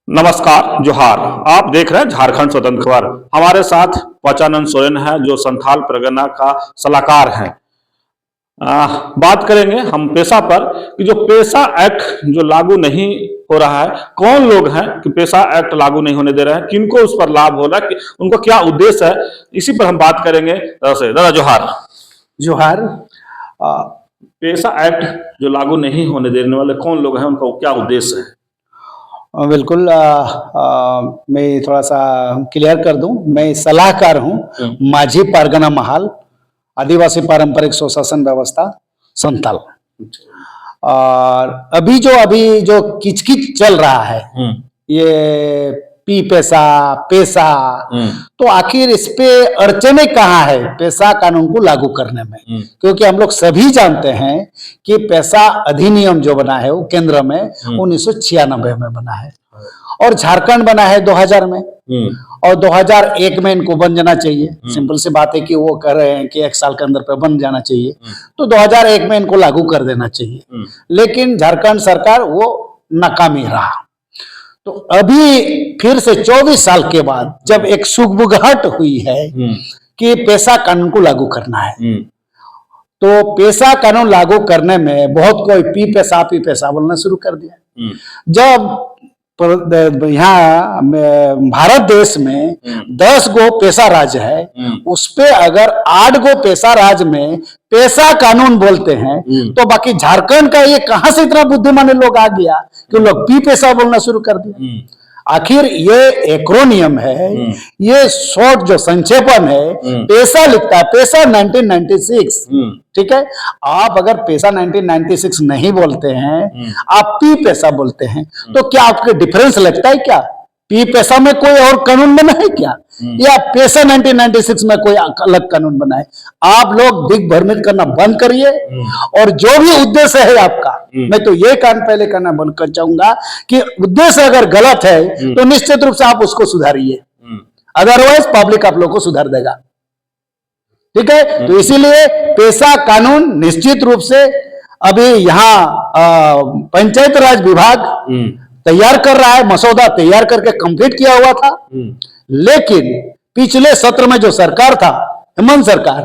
नमस्कार, जोहार। आप देख रहे हैं झारखंड स्वतंत्र खबर। हमारे साथ पचानंद सोरेन है जो संथाल परगना का सलाहकार है। बात करेंगे हम पेशा पर कि जो पेशा एक्ट जो लागू नहीं हो रहा है, कौन लोग हैं कि पेशा एक्ट लागू नहीं होने दे रहे हैं, किनको उस पर लाभ हो रहा है, उनको क्या उद्देश्य है, इसी पर हम बात करेंगे। दादा जोहार। जोहार। पेशा एक्ट जो लागू नहीं होने देने वाले कौन लोग हैं, उनका क्या उद्देश्य है? बिल्कुल। मैं थोड़ा सा क्लियर कर दूं, मैं सलाहकार हूं माझी परगना महाल आदिवासी पारंपरिक स्वशासन व्यवस्था संथाल। और अभी जो किचकिच चल रहा है, ये पी पेशा, तो आखिर इस पे अड़चने कहाँ है पेशा कानून को लागू करने में? क्योंकि हम लोग सभी जानते हैं कि पेशा अधिनियम जो बना है वो केंद्र में 1996 में बना है और झारखंड बना है 2000 में, और 2001 में इनको बन जाना चाहिए। सिंपल सी बात है कि वो कह रहे हैं कि 1 साल के अंदर पे बन जाना चाहिए, तो 2001 में इनको लागू कर देना चाहिए। लेकिन झारखंड सरकार वो नाकामी रहा। तो अभी फिर से 24 साल के बाद जब एक सुगबुगाहट हुई है कि पेशा कानून को लागू करना है, तो पेशा कानून लागू करने में बहुत कोई पी पेशा बोलना शुरू कर दिया। जब यहाँ भारत देश में 10 गो पेशा राज्य है, उस पे अगर 8 गो पेशा राज्य में पेशा कानून बोलते हैं, तो बाकी झारखंड का ये कहां से इतना बुद्धिमान लोग आ गया कि लोग पी पेशा बोलना शुरू कर दिया। आखिर ये एक्रोनियम है, ये शॉर्ट जो संक्षेपण है, पेशा लिखता है पेशा 1996। ठीक है, आप अगर पेशा 1996 नहीं बोलते हैं, आप पी पेशा बोलते हैं, तो क्या आपके डिफरेंस लगता है? क्या पी पेशा में कोई और कानून बना है क्या, या पेशा 1996 में कोई अलग कानून बना है? आप लोग दिग्भ्रमित करना बंद करिए, और जो भी उद्देश्य है आपका, मैं तो ये काम पहले करना बंद कर चाहूंगा कि उद्देश्य अगर गलत है तो निश्चित रूप से आप उसको सुधारिए, अदरवाइज पब्लिक आप लोग को सुधार देगा। ठीक है, तो इसीलिए पेशा कानून निश्चित रूप से अभी यहाँ पंचायत राज विभाग तैयार कर रहा है, मसौदा तैयार करके कंप्लीट किया हुआ था। लेकिन पिछले सत्र में जो सरकार था, हेमंत सरकार,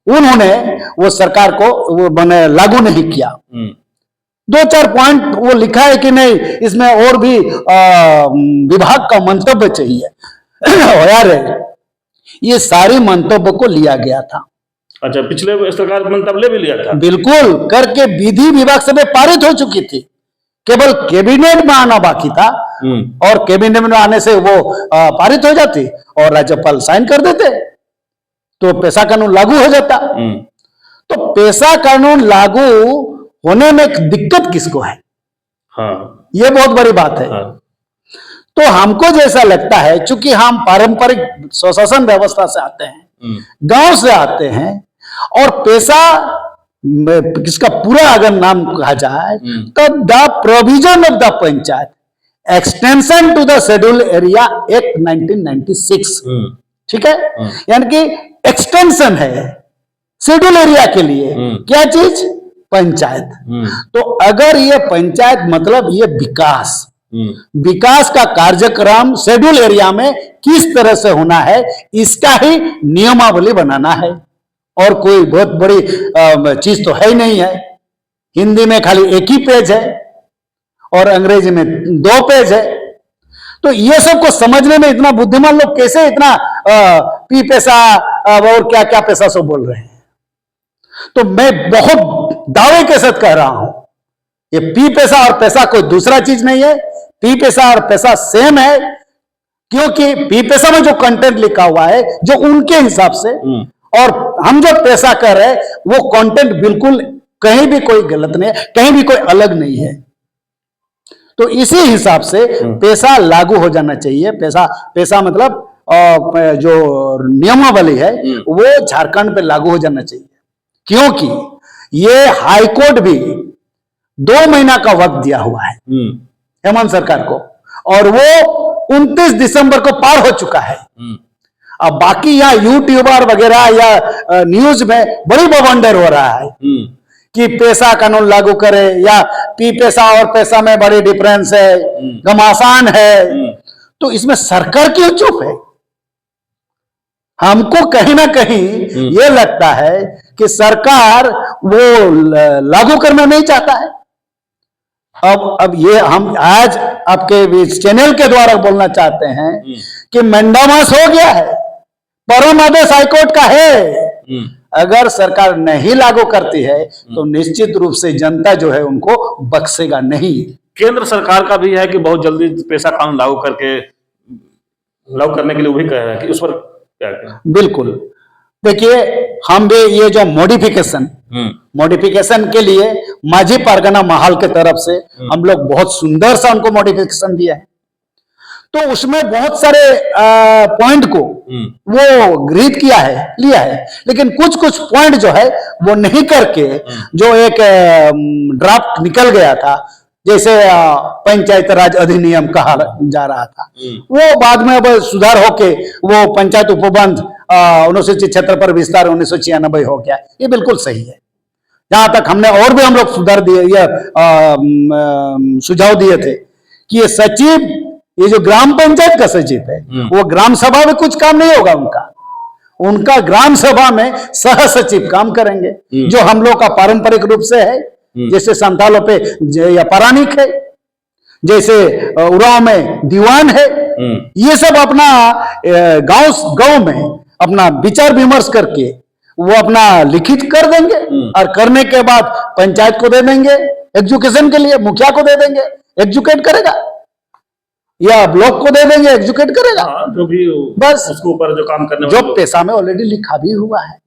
उन्होंने वो सरकार को वो बने लागू नहीं किया। 2-4 पॉइंट वो लिखा है कि नहीं, इसमें और भी विभाग का मंतव्य चाहिए। यार ये सारे मंतव्य को लिया गया था। अच्छा, पिछले सरकार मंतव्य भी लिया था? बिल्कुल, करके विधि विभाग से पारित हो चुकी थी, केवल कैबिनेट में आना बाकी था, और कैबिनेट में आने से वो पारित हो जाती और राज्यपाल साइन कर देते, तो पेशा कानून लागू हो जाता। तो पेशा कानून लागू होने में दिक्कत किसको है? हाँ, ये बहुत बड़ी बात है। हाँ। तो हमको जैसा लगता है, चूंकि हम पारंपरिक स्वशासन व्यवस्था से आते हैं, गांव से आते हैं, और पेशा इसका पूरा अगर नाम कहा जाए तो the provision of the panchayat extension to the schedule area act 1996। ठीक है, यानी कि एक्सटेंशन है शेड्यूल एरिया के लिए। क्या चीज? पंचायत। तो अगर ये पंचायत मतलब ये विकास का कार्यक्रम शेड्यूल एरिया में किस तरह से होना है, इसका ही नियमावली बनाना है, और कोई बहुत बड़ी चीज तो है ही नहीं है। हिंदी में खाली एक ही पेज है और अंग्रेजी में 2 पेज है। तो ये सब को समझने में इतना बुद्धिमान लोग कैसे इतना पी पेशा और क्या क्या पेशा सब बोल रहे हैं? तो मैं बहुत दावे के साथ कह रहा हूं, ये पी पेशा और पेशा कोई दूसरा चीज नहीं है। पी पेशा और पेशा सेम है, क्योंकि पी पेशा में जो कंटेंट लिखा हुआ है जो उनके हिसाब से, और हम जो पेशा कर रहे हैं वो कंटेंट बिल्कुल कहीं भी कोई गलत नहीं है, कहीं भी कोई अलग नहीं है। तो इसी हिसाब से पेशा लागू हो जाना चाहिए। पेशा मतलब जो नियमावली है वो झारखंड पे लागू हो जाना चाहिए, क्योंकि ये हाईकोर्ट भी 2 महीना का वक्त दिया हुआ है हेमंत सरकार को, और वो 29 दिसंबर को पार हो चुका है। अब बाकी यहाँ यूट्यूबर वगैरह या न्यूज में बड़ी बवंडर हो रहा है कि पैसा कानून लागू करे या पी पैसा और पैसा में बड़ी डिफरेंस है, घमासान है, तो इसमें सरकार क्यों चुप है? हमको कहीं ना कहीं ये लगता है कि सरकार वो लागू करना नहीं चाहता है। अब ये हम आज आपके इस चैनल के द्वारा बोलना चाहते हैं कि मंडामास हो गया है, परम आदेश हाईकोर्ट का है। अगर सरकार नहीं लागू करती है तो निश्चित रूप से जनता जो है उनको बख्शेगा नहीं। केंद्र सरकार का भी है कि बहुत जल्दी पैसा कानून लागू करने के लिए वो भी कह रहे हैं कि उस पर क्या कहें? बिल्कुल, देखिए हम भी ये जो मॉडिफिकेशन के लिए माझी परगना महल के तरफ से हम लोग बहुत सुंदर सा उनको मॉडिफिकेशन दिया है। तो उसमें बहुत सारे पॉइंट को वो गृहीत लिया है, लेकिन कुछ कुछ पॉइंट जो है वो नहीं करके जो एक ड्राफ्ट निकल गया था, जैसे पंचायत राज अधिनियम कहा जा रहा था, वो बाद में अब सुधार होके वो पंचायत उपबंध अनुसूचित क्षेत्र पर विस्तार 1996 हो गया। ये बिल्कुल सही है। जहां तक हमने और भी हम लोग सुधार दिए, सुझाव दिए थे कि ये सचिव, ये जो ग्राम पंचायत का सचिव है, वो ग्राम सभा में कुछ काम नहीं होगा उनका ग्राम सभा में सह सचिव काम करेंगे, जो हम लोग का पारंपरिक रूप से है। जैसे संथालों पे या परानिक है, जैसे उराव में दीवान है, ये सब अपना गांव में अपना विचार विमर्श करके वो अपना लिखित कर देंगे और करने के बाद पंचायत को दे देंगे एजुकेशन के लिए, मुखिया को दे देंगे, एजुकेट करेगा, या ब्लॉक को दे देंगे, एजुकेट करेगा। जो भी बस उसके ऊपर जो काम करने जो पैसा में ऑलरेडी लिखा भी हुआ है।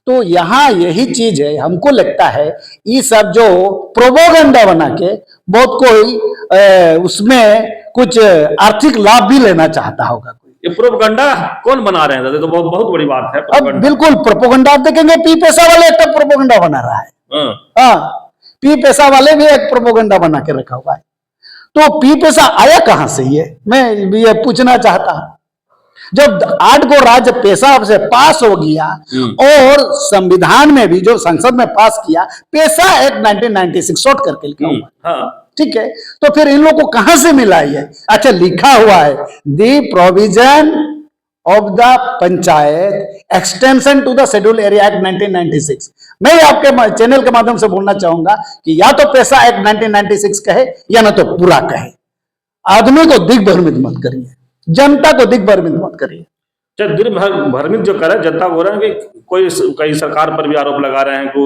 तो यहाँ यही चीज है, हमको लगता है ये सब जो प्रोपोगंडा बना के बहुत कोई उसमें कुछ आर्थिक लाभ भी लेना चाहता होगा। ये प्रोपोगंडा कौन बना रहे हैं? तो बहुत बड़ी बात है। अब बिल्कुल प्रोपोगंडा, आप देखेंगे पी पैसा वाले एक प्रोपोगंडा बना रहा है। हाँ, पी पैसा वाले भी एक प्रोपोगंडा बना के रखा हुआ है। तो पी पैसा आया कहां से? ये मैं ये पूछना चाहता हूं। जब 8 गो राज्य पैसा से पास हो गया और संविधान में भी जो संसद में पास किया, पैसा एक्ट 1996 शॉर्ट करके लिखा हुआ है, ठीक है। तो फिर इन लोगों को कहां से मिला है? अच्छा, लिखा हुआ है the provision of the panchayat extension to the schedule area act 1996। मैं आपके चैनल के माध्यम से बोलना चाहूंगा कि या तो पैसा एक्ट 1996 कहे या ना तो पूरा कहे। आदमी को दिग्भ्रमित मत करिए, जनता को दिग्भ्रमित मत करिए। भ्रमित जो करे जनता को, रहे हैं कि कई सरकार पर भी आरोप लगा रहे हैं कि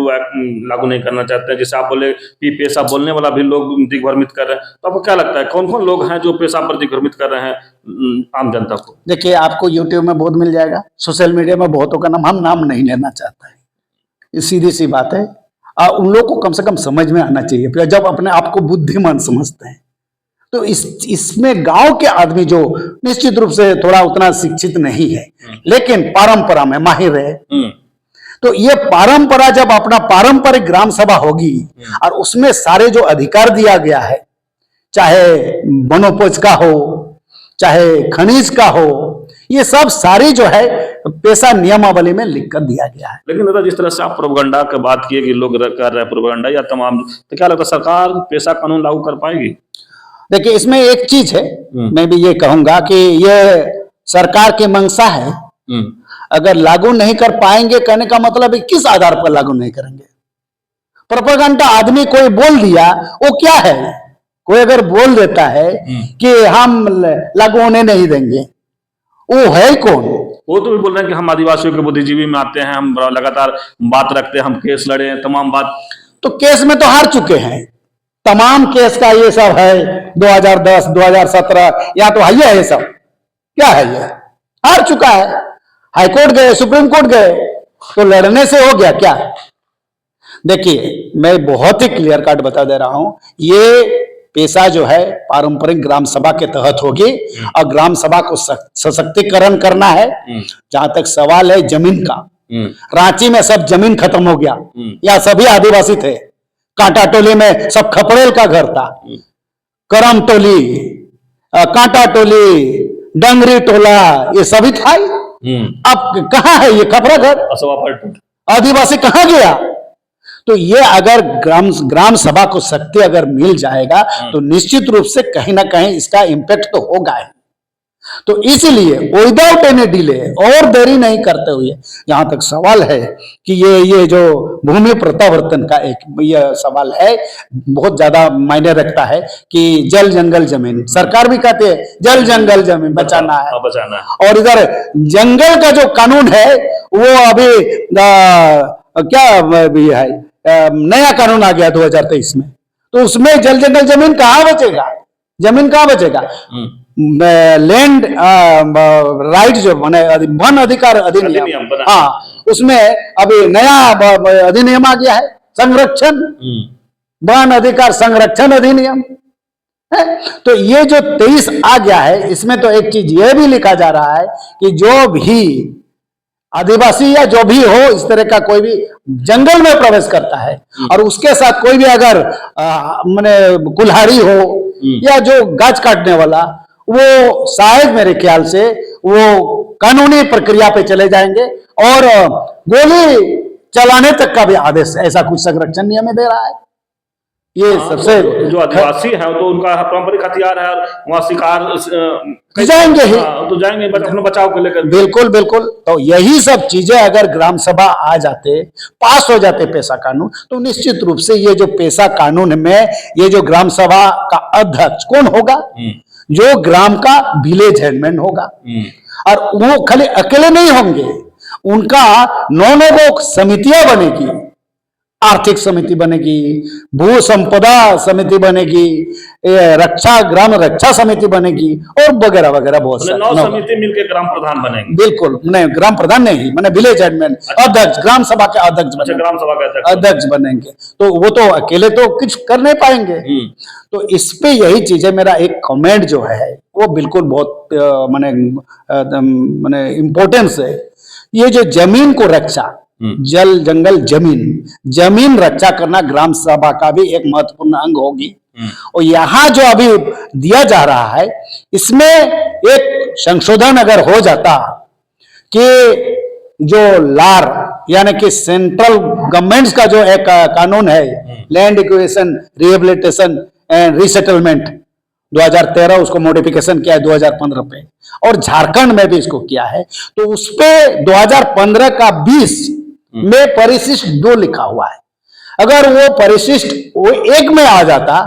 लागू नहीं करना चाहते हैं। जैसे आप बोले कि पैसा बोलने वाला भी लोग दिग्भ्रमित कर रहे हैं, तो आपको क्या लगता है कौन कौन लोग हैं जो पैसा पर दिग्भ्रमित कर रहे हैं आम जनता को? देखिए, आपको यूट्यूब में बहुत मिल जाएगा, सोशल मीडिया में बहुतों का नाम, हम नाम नहीं लेना चाहता है, सीधी सी बात है। उन लोग को कम से कम समझ में आना चाहिए। जब अपने आप को बुद्धिमान समझते हैं तो इसमें गांव के आदमी जो निश्चित रूप से थोड़ा उतना शिक्षित नहीं है, लेकिन परंपरा में माहिर है, तो ये परंपरा जब अपना पारंपरिक ग्राम सभा होगी और उसमें सारे जो अधिकार दिया गया है, चाहे वनोपज का हो, चाहे खनिज का हो, ये सब सारी जो है पैसा नियमावली में लिख कर दिया गया है। लेकिन दादा, जिस तरह से आप प्रोपगंडा की बात किए कि लोग कर रहे हैं प्रोपगंडा या तमाम, तो क्या लगता है सरकार पैसा कानून लागू कर पाएगी? देखिए, इसमें एक चीज है, मैं भी ये कहूंगा कि ये सरकार की मंशा है। अगर लागू नहीं कर पाएंगे, कहने का मतलब है किस आधार पर लागू नहीं करेंगे? प्रोपगंडा आदमी कोई बोल दिया, वो क्या है? कोई अगर बोल देता है कि हम लागू होने नहीं देंगे, वो है कौन? वो तो भी बोल रहे हैं कि हम आदिवासियों के बुद्धिजीवी में आते हैं, हम लगातार बात रखते हैं, हम केस लड़े हैं, तमाम बात। तो केस में तो हार चुके हैं, तमाम केस का ये सब है 2010, 2017, या तो है ये सब क्या है? ये हार चुका है। हाईकोर्ट गए, सुप्रीम कोर्ट गए, तो लड़ने से हो गया क्या? देखिए, मैं बहुत ही क्लियर कट बता दे रहा हूं, ये पैसा जो है पारंपरिक ग्राम सभा के तहत होगी और ग्राम सभा को सशक्तिकरण करना है। जहां तक सवाल है जमीन का, रांची में सब जमीन खत्म हो गया, या सभी आदिवासी थे। कांटा टोली में सब खपड़ेल का घर था, करम टोली, कांटा टोली, डंगरी टोला, ये सभी था। अब कहां है ये खपड़ा घर? आदिवासी कहां गया? तो ये अगर ग्राम ग्राम सभा को शक्ति अगर मिल जाएगा तो निश्चित रूप से कहीं ना कहीं इसका इम्पैक्ट तो होगा ही। तो इसलिए विदाउट एनी डिले और देरी नहीं करते हुए, जहां तक सवाल है कि ये जो भूमि प्रत्यावर्तन का एक ये सवाल है, बहुत ज्यादा मायने रखता है कि जल जंगल जमीन, सरकार भी कहते हैं जल जंगल जमीन बचाना है, और इधर जंगल का जो कानून है वो अभी क्या भी है, नया कानून आ गया 2023 में, तो उसमें जल जंगल जमीन कहाँ बचेगा, जमीन कहाँ बचेगा। लैंड राइट जो बने वन अधिकार अधिनियम, हाँ, उसमें अभी नया अधिनियम आ गया है, संरक्षण वन अधिकार संरक्षण अधिनियम है। तो ये जो 23 आ गया है, इसमें तो एक चीज ये भी लिखा जा रहा है कि जो भी आदिवासी या जो भी हो इस तरह का कोई भी जंगल में प्रवेश करता है और उसके साथ कोई भी अगर माने कुल्हाड़ी हो या जो गाछ काटने वाला, वो शायद मेरे ख्याल से वो कानूनी प्रक्रिया पे चले जाएंगे और गोली चलाने तक का भी आदेश, ऐसा कुछ संरक्षण नियम में दे रहा है। ये सबसे जो आदिवासी है तो उनका पारंपरिक हथियार है, वहाँ शिकार जाएंगे ही, तो जाएंगे अपने बचाव को लेकर। बिल्कुल बिल्कुल। तो यही सब चीजें अगर ग्राम सभा आ जाते, पास हो जाते पेशा कानून, तो निश्चित रूप से ये जो पेशा कानून में ये जो ग्राम सभा का अध्यक्ष कौन होगा, जो ग्राम का विलेज हेडमैन होगा, और वो खाली अकेले नहीं होंगे, उनका 9 समितियां बनेगी, आर्थिक समिति बनेगी, भू संपदा समिति बनेगी, रक्षा ग्राम रक्षा समिति बनेगी और वगैरह वगैरह बहुत सारे 9 समिति मिलकर ग्राम प्रधान बनेंगे। बिल्कुल, नहीं ग्राम प्रधान नहीं, मैंने विलेज हेडमैन अध्यक्ष, ग्राम सभा के अध्यक्ष बनेंगे, ग्राम सभा के अध्यक्ष बनेंगे। तो वो तो अकेले तो कुछ कर नहीं पाएंगे। तो इस पे यही चीज है, मेरा एक कमेंट जो है वो बिल्कुल बहुत माने इम्पोर्टेंस है। ये जो जमीन को रक्षा, जल जंगल जमीन रक्षा करना ग्राम सभा का भी एक महत्वपूर्ण अंग होगी। और यहाँ जो अभी दिया जा रहा है, इसमें एक संशोधन अगर हो जाता कि जो लार यानी कि सेंट्रल गवर्नमेंट्स का जो एक कानून है, land acquisition rehabilitation and resettlement 2013, उसको मॉडिफिकेशन किया है 2015 पे, और झारखंड में भी इसको किया है, तो उस पे 2015 का 20 में परिशिष्ट 2 लिखा हुआ है। अगर वो परिशिष्ट वो 1 में आ जाता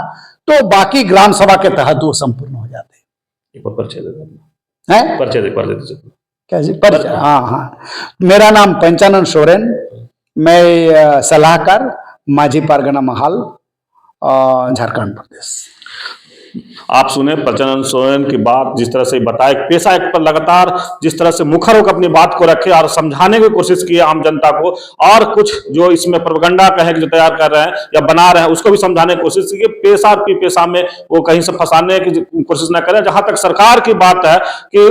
तो बाकी ग्राम सभा के तहत वो संपूर्ण हो जाते। परिचय, हाँ, मेरा नाम पंचानन सोरेन, मैं सलाहकार माझी पारगना महाल, झारखंड प्रदेश। आप सुने पंचानन सोरेन की बात, जिस तरह से बताया, पेशा एक्ट पर लगातार जिस तरह से मुखर होकर अपनी बात को रखे और समझाने की कोशिश की आम जनता को, और कुछ जो इसमें प्रोपेगेंडा कहे जो तैयार कर रहे हैं या बना रहे हैं उसको भी समझाने की कोशिश की, पेशा में वो कहीं से फंसाने की कोशिश न करें। जहां तक सरकार की बात है कि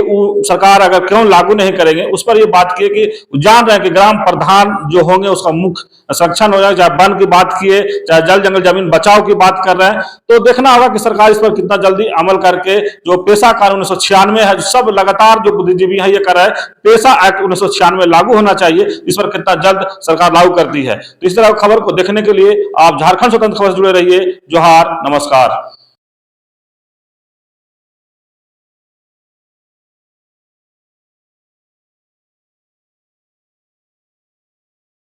सरकार अगर क्यों लागू नहीं करेंगे, उस पर ये बात की कि जान रहे हैं कि ग्राम प्रधान जो होंगे उसका मुख्य संरक्षण हो जाए, चाहे वन की बात किए चाहे जल जंगल जमीन बचाव की बात कर रहे हैं। तो देखना होगा कि सरकार इस पर कितना जल्दी अमल करके, जो पेशा कानून 1996 है, सब लगातार जो बुद्धिजीवी है ये कर रहा है, पेशा एक्ट 1996 लागू होना चाहिए, इस पर कितना जल्द सरकार लागू करती है। तो इस तरह खबर को देखने के लिए आप झारखंड स्वतंत्र खबर से जुड़े रहिए। जोहार, नमस्कार।